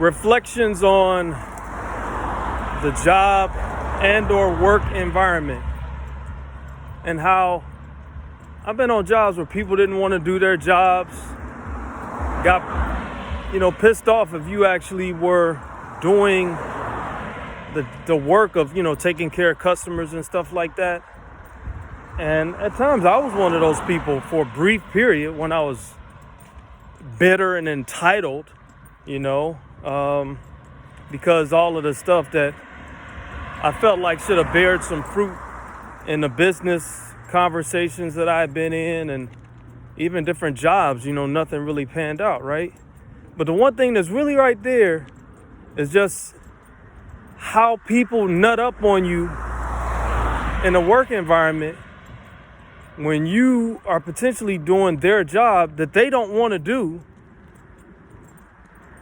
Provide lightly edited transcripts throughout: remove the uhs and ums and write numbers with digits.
reflections on the job and or work environment, and how I've been on jobs where people didn't want to do their jobs, got, pissed off if you actually were doing the work of, taking care of customers and stuff like that. And at times I was one of those people for a brief period when I was bitter and entitled, because all of the stuff that I felt like should have bared some fruit in the business conversations that I had been in, and even different jobs, nothing really panned out, right? But the one thing that's really right there is just how people nut up on you in a work environment when you are potentially doing their job that they don't want to do,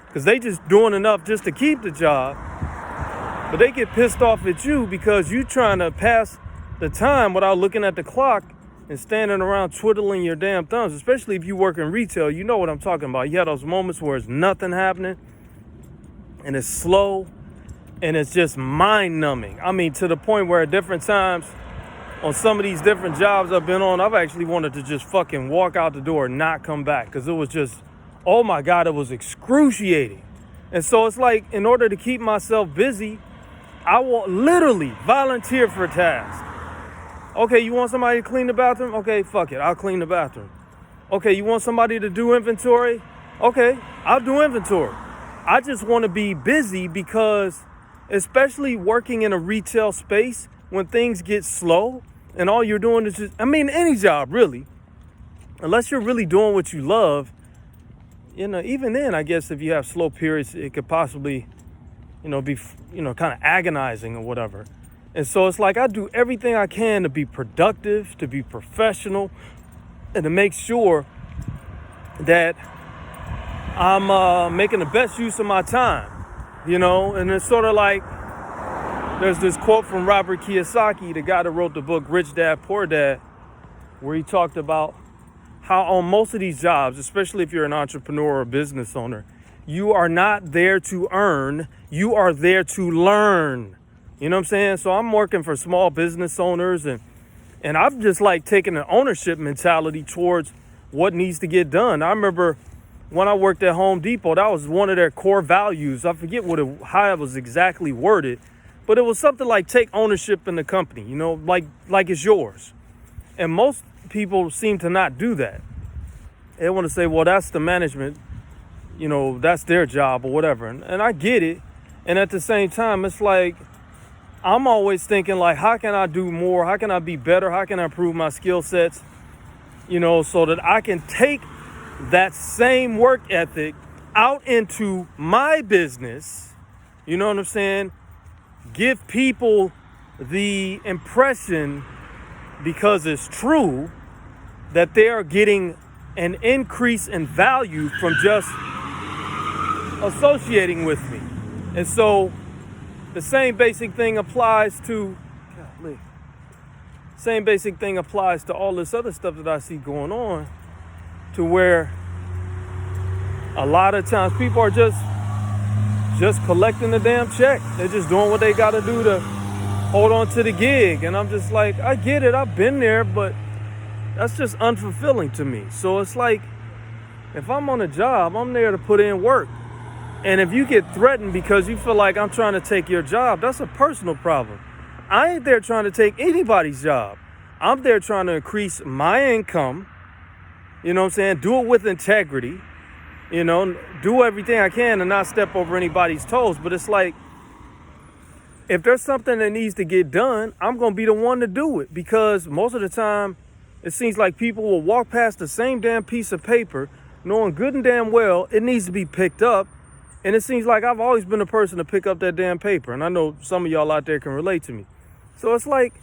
because they just doing enough just to keep the job. But they get pissed off at you because you trying to pass the time without looking at the clock and standing around twiddling your damn thumbs. Especially if you work in retail, you know what I'm talking about. You have those moments where it's nothing happening and it's slow and it's just mind-numbing. I mean, to the point where at different times on some of these different jobs I've been on, I've actually wanted to just fucking walk out the door and not come back, because it was just, oh my God, it was excruciating. And so it's like, in order to keep myself busy, I will literally volunteer for tasks. Okay, you want somebody to clean the bathroom? Okay, fuck it, I'll clean the bathroom. Okay, you want somebody to do inventory? Okay, I'll do inventory. I just want to be busy because, especially working in a retail space, when things get slow and all you're doing is just, any job really, unless you're really doing what you love, even then, I guess if you have slow periods, it could possibly, be, kind of agonizing or whatever. And so it's like I do everything I can to be productive, to be professional, and to make sure that I'm making the best use of my time, and it's sort of like, there's this quote from Robert Kiyosaki, the guy that wrote the book Rich Dad, Poor Dad, where he talked about how on most of these jobs, especially if you're an entrepreneur or a business owner, you are not there to earn, you are there to learn. You know what I'm saying? So I'm working for small business owners, and I've just like taken an ownership mentality towards what needs to get done. I remember when I worked at Home Depot, that was one of their core values. I forget how it was exactly worded, but it was something like take ownership in the company, like it's yours. And most people seem to not do that. They want to say, well, that's the management, that's their job or whatever. And I get it. And at the same time, it's like, I'm always thinking like, how can I do more? How can I be better? How can I improve my skill sets? So that I can take that same work ethic out into my business. You know what I'm saying? Give people the impression, because it's true, that they are getting an increase in value from just associating with me. And so the same basic thing applies to all this other stuff that I see going on, to where a lot of times people are just collecting the damn check. They're just doing what they got to do to hold on to the gig. And I'm just like, I get it, I've been there, but that's just unfulfilling to me. So it's like, if I'm on a job, I'm there to put in work. And if you get threatened because you feel like I'm trying to take your job, that's a personal problem. I ain't there trying to take anybody's job. I'm there trying to increase my income, you know what I'm saying? Do it with integrity, do everything I can and not step over anybody's toes. But it's like, if there's something that needs to get done, I'm going to be the one to do it, because most of the time it seems like people will walk past the same damn piece of paper knowing good and damn well it needs to be picked up. And it seems like I've always been the person to pick up that damn paper. And I know some of y'all out there can relate to me. So it's like,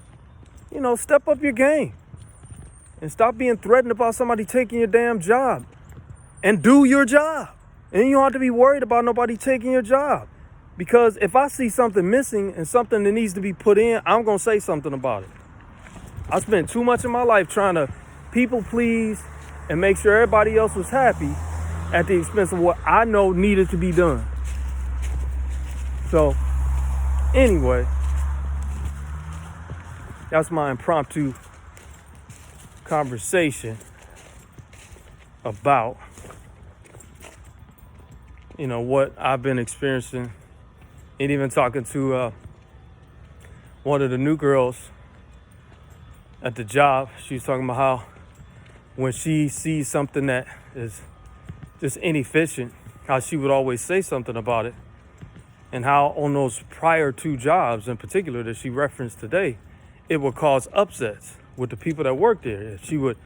step up your game and stop being threatened about somebody taking your damn job, and do your job. And you don't have to be worried about nobody taking your job. Because if I see something missing and something that needs to be put in, I'm going to say something about it. I spent too much of my life trying to people please and make sure everybody else was happy at the expense of what I know needed to be done. So anyway, that's my impromptu conversation about, what I've been experiencing, and even talking to one of the new girls at the job. She was talking about how when she sees something that is just inefficient, how she would always say something about it, and how on those prior 2 jobs in particular that she referenced today, it would cause upsets with the people that worked there. She would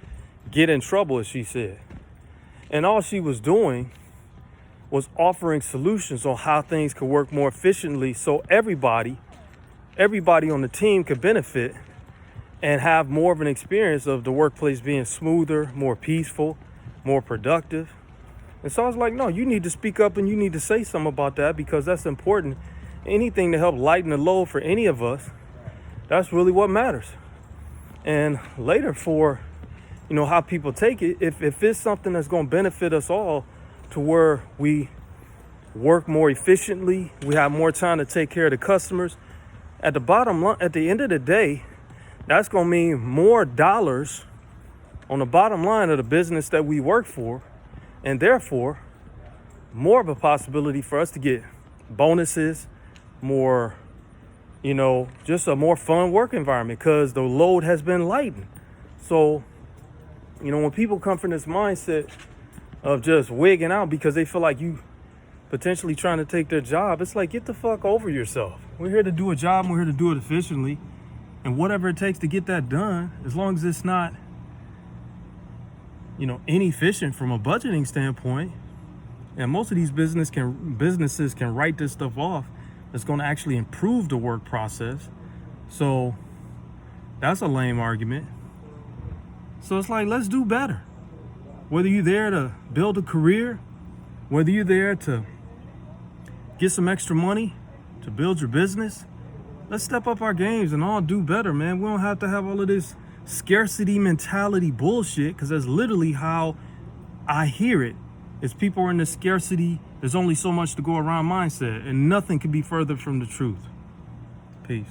get in trouble, as she said. And all she was doing was offering solutions on how things could work more efficiently so everybody on the team could benefit and have more of an experience of the workplace being smoother, more peaceful, more productive. And so I was like, no, you need to speak up and you need to say something about that, because that's important. Anything to help lighten the load for any of us, that's really what matters. And later, for how people take it, if it's something that's going to benefit us all, to where we work more efficiently, we have more time to take care of the customers, at the end of the day, that's going to mean more dollars on the bottom line of the business that we work for, and therefore more of a possibility for us to get bonuses, more, just a more fun work environment, because the load has been lightened. So, when people come from this mindset of just wigging out because they feel like you potentially trying to take their job, it's like, get the fuck over yourself. We're here to do a job, and we're here to do it efficiently, and whatever it takes to get that done, as long as it's not, inefficient from a budgeting standpoint. And most of these businesses can write this stuff off. It's going to actually improve the work process. So that's a lame argument. So it's like, let's do better. Whether you're there to build a career, whether you're there to get some extra money to build your business, let's step up our games and all do better, man. We don't have to have all of this scarcity mentality bullshit, because that's literally how I hear it. Is people are in this scarcity, there's only so much to go around mindset, and nothing could be further from the truth. Peace.